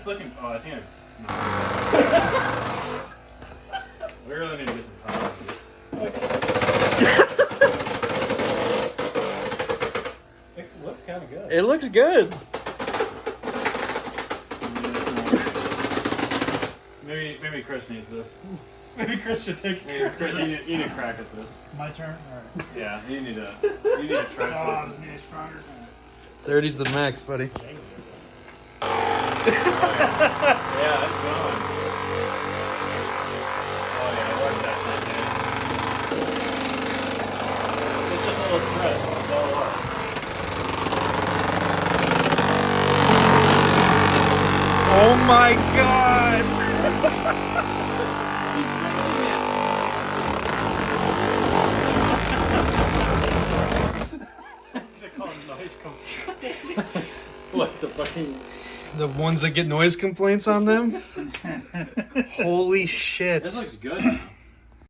It's looking. Oh, I think we really need to get some power on this. It looks kind of good. It looks good. Maybe Chris needs this. Maybe Chris should take Maybe Chris, you need a crack at this. my turn. All right. Yeah, you need to try Oh, something. this needs stronger. 30's the max, buddy. Yeah, it's going. Oh yeah, I like that thing, man. It's just a little stress. That's all it was. Oh my god! They call it noise complaint. What the fucking? The ones that get noise complaints on them? Holy shit. This looks good now.